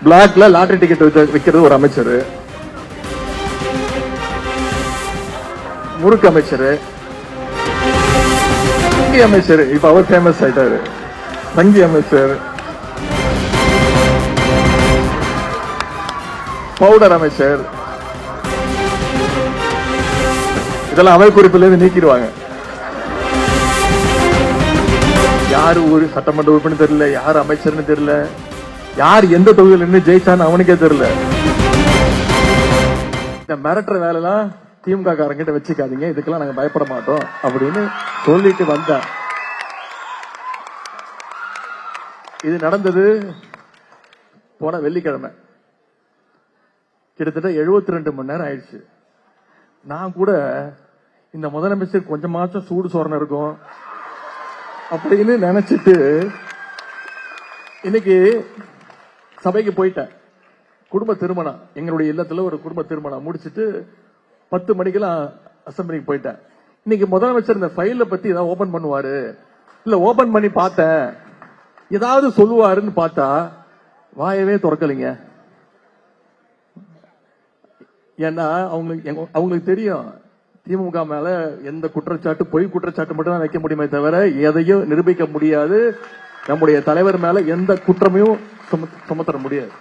பிளாக்ல lottery ticket விற்கிறது ஒரு அமைச்சர், முறுக்கு அமைச்சர், சங்கி அமைச்சர், இப்ப அவர் ஃபேமஸ் ஆயிட்டாரு, சங்கி அமைச்சர், பவுடர் அமைச்சர், இதெல்லாம் அவை குறிப்பிலிருந்து நீக்கிடுவாங்க. யாரு ஒரு சட்டமன்ற உறுப்பினர் தெரியல, யாரு அமைச்சர்னு தெரியல, யார் எந்த தொகுதியில் நின்று ஜெயிச்சான்னு அவனுக்கே தெரியல. இந்த மிரட்டுற வேலைலாம் திமுக காரங்கிட்ட வச்சுக்காதீங்க, இதுக்கெல்லாம் நாங்க பயப்பட மாட்டோம் அப்படின்னு சொல்லிட்டு வந்தேன். இது நடந்தது போன வெள்ளிக்கிழமை. கிட்டத்தட்ட 72 மணி நேரம் ஆயிடுச்சு. நான் கூட இந்த முதலமைச்சர் கொஞ்சமாச்சும் சூடு சோரணம் இருக்கும் அப்படின்னு நினைச்சிட்டு இன்னைக்கு சபைக்கு போயிட்டேன். குடும்ப திருமணம், எங்களுடைய இல்லத்துல ஒரு குடும்ப திருமணம் முடிச்சிட்டு 10 மணிக்கெல்லாம் அசம்பிளிக்கு போயிட்டேன். இன்னைக்கு முதலமைச்சர் இந்த ஃபைல பத்தி ஏதாவது ஓபன் பண்ணுவாரு, இல்ல ஓபன் பண்ணி பார்த்தேன் ஏதாவது சொல்லுவாருன்னு பார்த்தா வாயவே திறக்கலைங்க. ஏன்னா அவங்களுக்கு தெரியும் திமுக மேல எந்த குற்றச்சாட்டு, பொய் குற்றச்சாட்டு மட்டும் தான் வைக்க முடியுமே தவிர எதையும் நிரூபிக்க முடியாது. நம்முடைய தலைவர் மேல எந்த குற்றமையும் சுமத்தர முடியாது.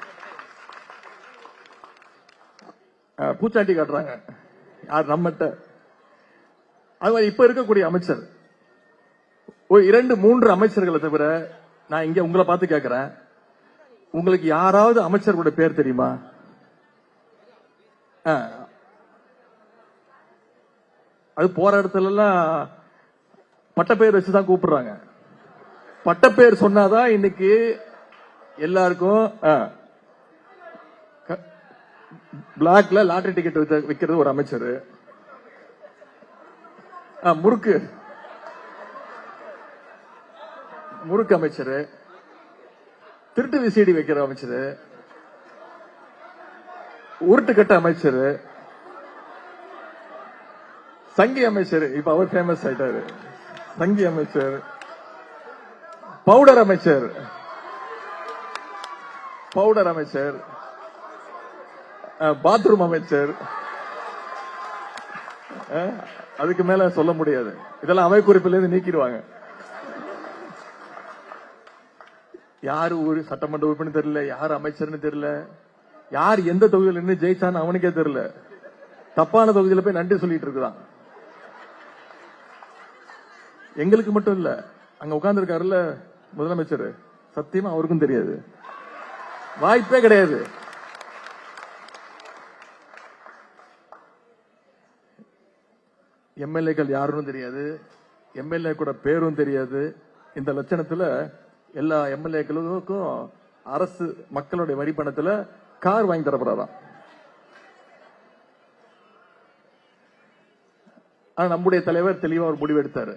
பூச்சாண்டி காட்டுறாங்க யார் நம்மகிட்ட. அது மாதிரி இப்ப இருக்கக்கூடிய அமைச்சர் ஒரு 2-3 அமைச்சர்களை தவிர நான் இங்க உங்களை பார்த்து கேட்கிறேன், உங்களுக்கு யாராவது அமைச்சர்களோட பேர் தெரியுமா? அது போற இடத்துல எல்லாம் பட்டப்பேர் வச்சுதான் கூப்பிடுறாங்க. பட்டப்பேர் சொன்னாதான் இன்னைக்கு எல்லாருக்கும். பிளாக்ல லாட்டரி டிக்கெட் விற்கிறது ஒரு அமைச்சர், முறுக்கு அமைச்சர், திருட்டு விசிடி வைக்கிற அமைச்சர், உருட்டுக்கட்ட அமைச்சர், சங்கி அமைச்சர், இப்ப அவர் ஃபேமஸ் ஆயிட்டாரு, சங்கி அமைச்சர், பவுடர் அமைச்சர், பாத்ரூம் அமைச்சர், அதுக்கு மேல சொல்ல முடியாது. இதெல்லாம் அவை குறிப்பிலிருந்து நீக்கிடுவாங்க. யாரு ஒரு சட்டமன்ற உறுப்பினர் தெரியல, யாரு அமைச்சர்னு தெரியல, யார் எந்த தொகுதியில் நின்று ஜெயிச்சான்னு அவனுக்கே தெரியல. தப்பான தொகுதியில போய் நன்றி சொல்லிட்டு இருக்குதான். எங்களுக்கு மட்டும் இல்ல, அங்க உட்கார்ந்து இருக்காருல்ல முதலமைச்சர், சத்தியமா அவருக்கும் தெரியாது, வாய்ப்பே கிடையாது. எம்எல்ஏக்கள் யாருன்னு தெரியாது, எம்எல்ஏ கூட பேரும் தெரியாது. இந்த லட்சணத்துல எல்லா எம்எல்ஏக்களுக்கும் அரசு மக்களுடைய வரி பணத்துல கார் வாங்கி தரப்படுறாராம். ஆனா நம்முடைய தலைவர் தெளிவா ஒரு முடிவு எடுத்தாரு.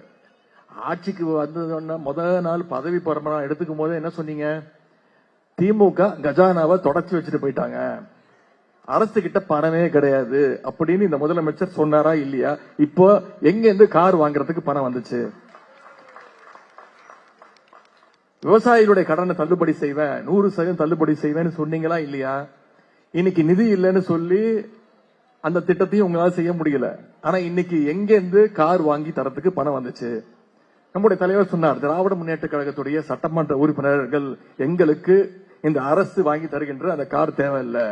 ஆட்சிக்கு வந்ததுன்னா முதல் நாள் பதவி பிரமாணம் எடுத்துக்கும் போது என்ன சொன்னீங்க? திமுக கஜானாவை தொடச்சு வச்சுட்டு போயிட்டாங்க, அரசு கிட்ட பணமே கிடையாது அப்படின்னு இந்த முதலமைச்சர் சொன்னாரா இல்லையா? இப்போ எங்க இருந்து கார் வாங்குறதுக்கு பணம் வந்துச்சு? விவசாயிகளுடைய கடனை தள்ளுபடி செய்வேன், 100% தள்ளுபடி செய்வேன்னு சொன்னீங்களா இல்லையா? இன்னைக்கு நிதி இல்லைன்னு சொல்லி அந்த திட்டத்தையும் உங்களால செய்ய முடியல. ஆனா இன்னைக்கு எங்க இருந்து கார் வாங்கி தரத்துக்கு பணம் வந்துச்சு? நம்முடைய தலைவர் சொன்னார், திராவிட முன்னேற்ற கழகத்துடைய சட்டமன்ற உறுப்பினர்கள் எங்களுக்கு இந்த அரசு வாங்கி தருகின்ற அந்த கார் தேவையில்லை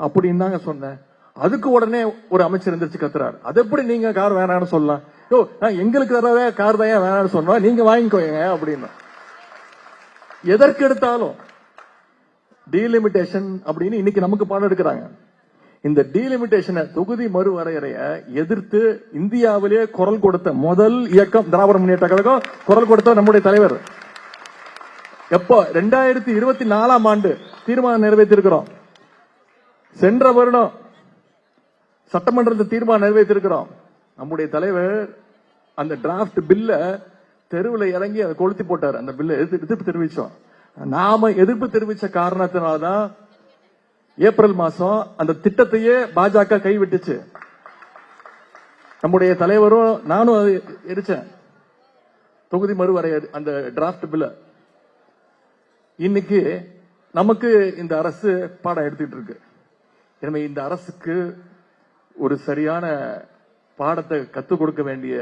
அப்படின்னு தாங்க சொன்னேன். அதுக்கு உடனே ஒரு அமைச்சர் எந்திரிச்சு கத்துறாரு, அது எப்படி நீங்க கார் வேணான்னு சொல்லலாம்? எங்களுக்கு தரவே கார் தான் வேணான்னு சொன்னா நீங்க வாங்கிக்கோங்க அப்படின்னு. எதற்கு எடுத்தாலும் டீலிமிட்டேஷன் அப்படின்னு இன்னைக்கு நமக்கு பாடம் எடுக்கிறாங்க. இந்த டீலிமிட்டேஷனை, தொகுதி மறுவரையறைய எதிர்த்து இந்தியாவிலேயே குரல் கொடுத்த முதல் இயக்கம் திராவிட முன்னேற்ற கழகம். குரல் கொடுத்த நம்முடைய தலைவர் எப்போ 2024ஆம் ஆண்டு தீர்மானம் நிறைவேற்றிருக்கிறோம். சென்ற வருடம் சட்டமன்றத்தில் தீர்மானம் நிறைவேற்றிருக்கிறோம். நம்முடைய தலைவர் அந்த டிராப்ட் பில்ல தெருவில் இறங்கி அதை கொளுத்தி போட்டார். அந்த பில்லை எதிர்ப்பு தெரிவிச்சோம். நாம எதிர்ப்பு தெரிவிச்ச காரணத்தினால்தான் ஏப்ரல் மாசம் அந்த திட்டத்தையே பாஜக கைவிட்டுச்சு. நம்முடைய தலைவரும் நானும் அதை எரிச்சேன், தொகுதி மறுவரை அந்த டிராப்ட் பில்ல. இன்னைக்கு நமக்கு இந்த அரசு பாடம் எடுத்துட்டு இருக்கு. எனவே இந்த அரசுக்கு ஒரு சரியான பாடத்தை கத்துக் கொடுக்க வேண்டிய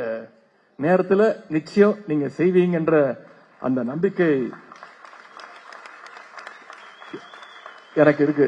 நேரத்தில் நிச்சயம் நீங்க செய்வீங்கன்ற அந்த நம்பிக்கை எனக்கு இருக்கு.